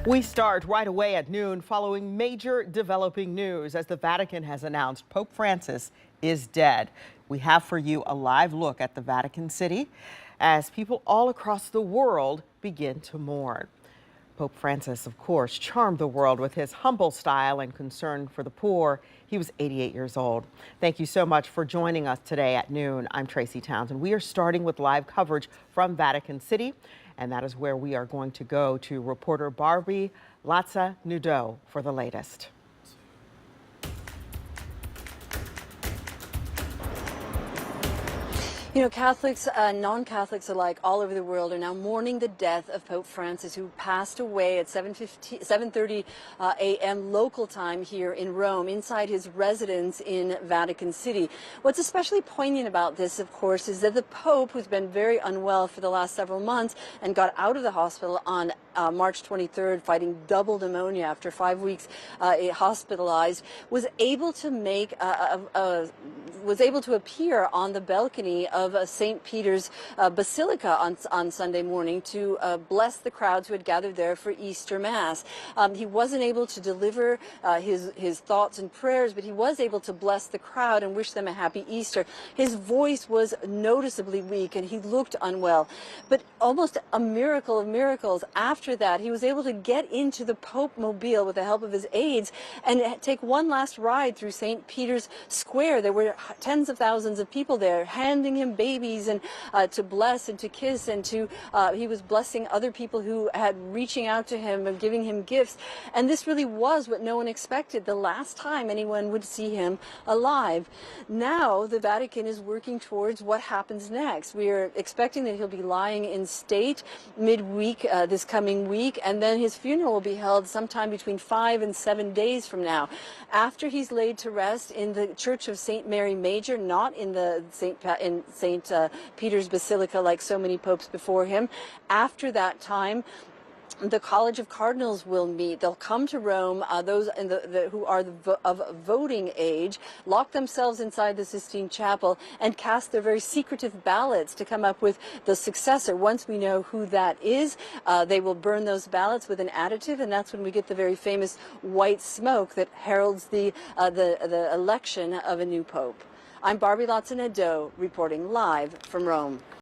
We start right away at noon following major developing news as the Vatican has announced Pope Francis is dead. We have for you a live look at the Vatican City as people all across the world begin to mourn. Pope Francis, of course, charmed the world with his humble style and concern for the poor. He was 88 years old. Thank you so much for joining us today at noon. I'm Tracy Townsend. We are starting with live coverage from Vatican City, and that is where we are going to go to reporter Barbie Latza-Nadeau for the latest. You know, Catholics, non-Catholics alike all over the world are now mourning the death of Pope Francis, who passed away at 7:30 a.m. local time here in Rome, inside his residence in Vatican City. What's especially poignant about this, of course, is that the Pope, who's been very unwell for the last several months and got out of the hospital on March 23rd, fighting double pneumonia after 5 weeks hospitalized, was able to make was able to appear on the balcony of St. Peter's Basilica on Sunday morning to bless the crowds who had gathered there for Easter Mass. He wasn't able to deliver his thoughts and prayers, but he was able to bless the crowd and wish them a happy Easter. His voice was noticeably weak and he looked unwell, but almost a miracle of miracles. After that, he was able to get into the Pope Mobile with the help of his aides and take one last ride through St. Peter's Square. There were tens of thousands of people there handing him babies and to bless and to kiss, and he was blessing other people who had reaching out to him and giving him gifts. And this really was what no one expected, the last time anyone would see him alive. Now the Vatican is working towards what happens next. We are expecting that he'll be lying in state midweek this coming week, and then his funeral will be held sometime between 5 and 7 days from now, after he's laid to rest in the Church of St. Mary Major, not in the St. Peter's Basilica like so many popes before him. After that time, the College of Cardinals will meet. They'll come to Rome, those in who are of voting age, lock themselves inside the Sistine Chapel and cast their very secretive ballots to come up with the successor. Once we know who that is, they will burn those ballots with an additive, and that's when we get the very famous white smoke that heralds the election of a new pope. I'm Barbie Latza-Nadeau reporting live from Rome.